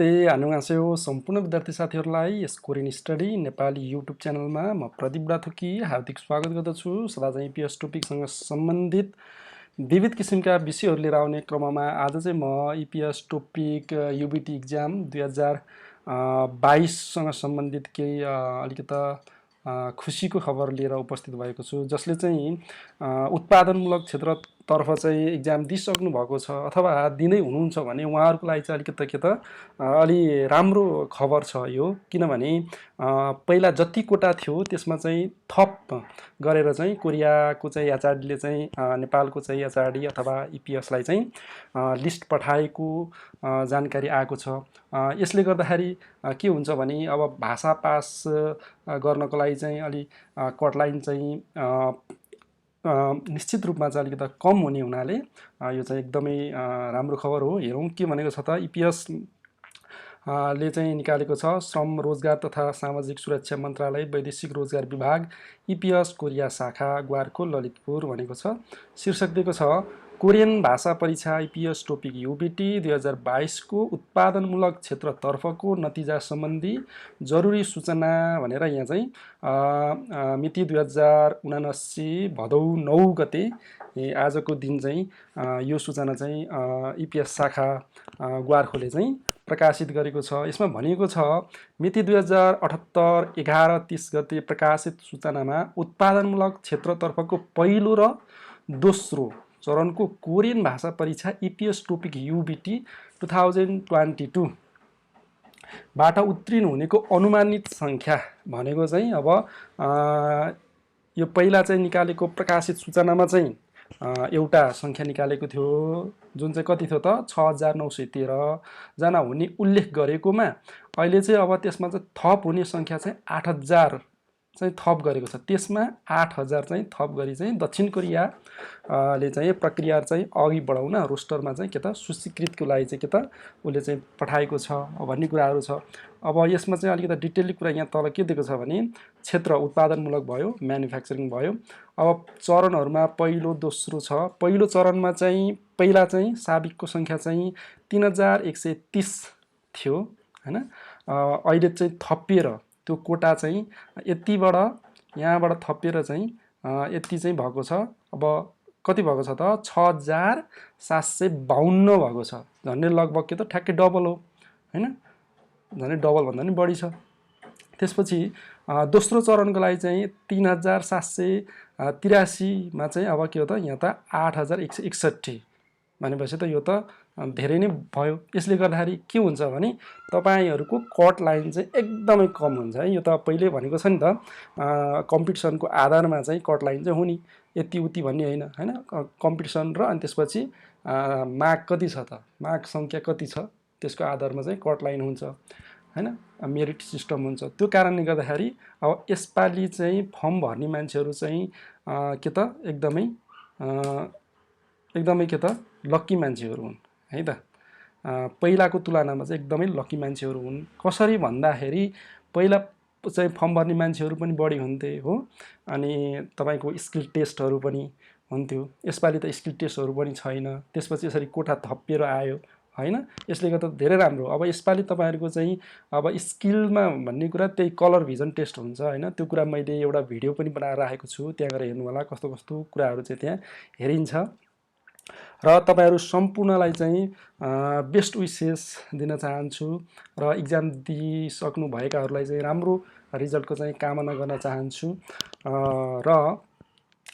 नमस्ते, annyeonghaseyo सम्पूर्ण विद्यार्थी साथीहरूलाई यस कोरियन स्टडी नेपाली युट्युब च्यानलमा म प्रदीप बुढाथोकी हार्दिक स्वागत गर्दछु। सदा चाहिँ इपिएस टपिकसँग सम्बन्धित विविध किसिमका विषयहरू लिएर आउने क्रममा आज चाहिँ म इपिएस टपिक युबिटी इक्जाम 2022 सँग सम्बन्धित केही अलिकता खुसीको खबर लिएर उपस्थित भएको छु, जसले चाहिँ उत्पादनमूलक क्षेत्रतर्फ चाहिँ इक्जाम दिइसक्नु भएको छ अथवा दिँदै हुनुहुन्छ भने उहाँहरूको लागि चाहिँ अलिकता के त अलि राम्रो खबर छ यो। किनभने पहिला जति कोटा थियो त्यसमा चाहिँ थप गरेर चाहिँ कोरियाको चाहिँ एचआरडीले चाहिँ नेपालको चाहिँ एचआरडी अथवा इपिएसलाई चाहिँ लिस्ट पठाएको जानकारी आएको छ। यसले गर्दाखेरि के हुन्छ भने अब भाषा पास गर्नको लागि चाहिँ अलि कटलाइन चाहिँ निश्चित रूपमा चाहिँ अलिकति कम हुने हुनाले यो चाहिँ एकदमै राम्रो खबर हो। हेरौँ के भनेको छ त इपिएस ले चाहिँ निकालेको छ। श्रम रोजगार तथा सामाजिक सुरक्षा मन्त्रालय वैदेशिक रोजगार विभाग इपिएस कोरिया शाखा ग्वारको ललितपुर भनेको छ। शीर्षक दिएको छ कोरियन भाषा परीक्षा इपिएस टपिक युबिटी 2022 को उत्पादनमूलक क्षेत्रतर्फको नतिजा सम्बन्धी जरुरी सूचना भनेर यहाँ चाहिँ मिति 2079 भदौ 9 गते आजको दिन चाहिँ यो सूचना चाहिँ इपिएस शाखा ग्वारखोले चाहिँ प्रकाशित गरेको छ। यसमा भनिएको छ मिति 2078 11-30 गते प्रकाशित सूचनामा उत्पादनमूलक क्षेत्रतर्फको पहिलो र दोस्रो चरणको कोरियन भाषा परीक्षा इपिएस टपिक युबिटी 2022 बाट उत्तीर्ण हुनेको अनुमानित संख्या भनेको चाहिँ अब यो पहिला चाहिँ निकालेको प्रकाशित सूचनामा चाहिँ एउटा संख्या निकालेको थियो जुन चाहिँ कति थियो त 6913 जना हुने उल्लेख गरेकोमा अहिले चाहिँ अब त्यसमा चाहिँ थप हुने संख्या चाहिँ 8000 चाहिँ थप गरेको छ। त्यसमा 8000 चाहिँ थप गरी चाहिँ दक्षिण कोरिया ले चाहिँ प्रक्रिया चाहिँ अघि बढाउन रोस्टरमा चाहिँ के त सूचीकृतको लागि चाहिँ के त उसले चाहिँ पठाएको छ भन्ने कुराहरू छ। अब यसमा चाहिँ अलिकति डिटेलली कुरा यहाँ तल के दिएको छ भने क्षेत्र उत्पादनमूलक भयो, म्यानुफ्याक्चरिङ भयो। अब चरणहरुमा पहिलो दोस्रो छ। पहिलो चरणमा चाहिँ पहिला चाहिँ साबिकको संख्या चाहिँ 3130 थियो हैन। अहिले चाहिँ थपिएर त्यो कोटा चाहिँ यतिबाट यहाँबाट थपेर चाहिँ यति चाहिँ भएको छ। अब कति भएको छ त 6752 भएको छ। झन्डै लगभग के त ठ्याक्कै डबल हो हैन, झन्डै डबल भन्दा नि बढी छ। त्यसपछि दोस्रो चरणको लागि चाहिँ 3783 मा चाहिँ अब के हो त यहाँ त 8161 भनेपछि त यो त धेरै नै भयो। यसले गर्दाखेरि के हुन्छ भने तपाईहरुको कट लाइन चाहिँ एकदमै कम हुन्छ है। यो त पहिले भनेको छ नि त कम्पिटिसनको आधारमा चाहिँ कट लाइन चाहिँ हुने यति उति भन्ने हैन हैन। कम्पिटिसन र अनि त्यसपछि मार्क कति छ त मार्क संख्या कति छ त्यसको आधारमा चाहिँ कट लाइन हुन्छ हैन। मेरिट सिस्टम हुन्छ। त्यो कारणले गर्दाखेरि अब यसपालि चाहिँ फर्म भर्ने मान्छेहरु चाहिँ के त एकदमै के त लकी मान्छेहरु हुन् है त। पहिलाको तुलनामा चाहिँ एकदमै लकी मान्छेहरु हुन्। कसरी भन्दाखेरि पहिला चाहिँ फर्म भर्ने मान्छेहरु पनि बढी हुन्थे हो, अनि तपाईको स्किल टेस्टहरु पनि हुन्थ्यो। यसपालि त स्किल टेस्टहरु पनि छैन। त्यसपछि यसरी कोठा थपिएर आयो हैन। यसले गर्दा धेरै राम्रो। अब यसपालि तपाईहरुको चाहिँ अब स्किलमा भन्ने कुरा त्यही कलर भिजन टेस्ट हुन्छ हैन। त्यो कुरा मैले एउटा भिडियो पनि बनाएर राखेको छु, त्यहाँ गएर हेर्नु होला कस्तो कस्तो कुराहरु चाहिँ त्यहाँ हेरिन्छ। र तपाईहरु सम्पूर्णलाई चाहिँ बेस्ट विशेस दिन चाहन्छु र इक्जाम दिइसक्नु भएकाहरुलाई चाहिँ राम्रो रिजल्टको चाहिँ कामना गर्न चाहन्छु। र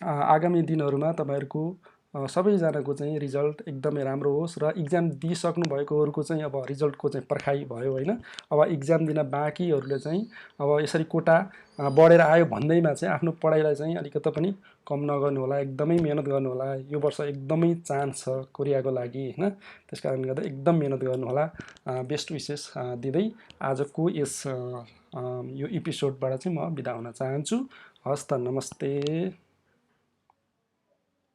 आगामी दिनहरुमा तपाईहरुको सबैजनाको चाहिँ रिजल्ट एकदमै राम्रो होस् र इक्जाम दिइसक्नु भएकोहरुको चाहिँ अब रिजल्टको चाहिँ पर्खाइ भयो हैन। अब इक्जाम दिन बाँकीहरुले चाहिँ अब यसरी कोटा बढेर आयो भन्दैमा चाहिँ आफ्नो पढाइलाई चाहिँ अलिकति पनि कम नगर्नु होला, एकदमै मेहनत गर्नु होला। यो वर्ष एकदमै चान्स छ कोरियाको लागि हैन। त्यसकारणले गर्दा एकदम मेहनत गर्नु होला। बेस्ट विशेस दिँदै आजको यस यो एपिसोडबाट चाहिँ म बिदा हुन चाहन्छु। हस्त नमस्ते।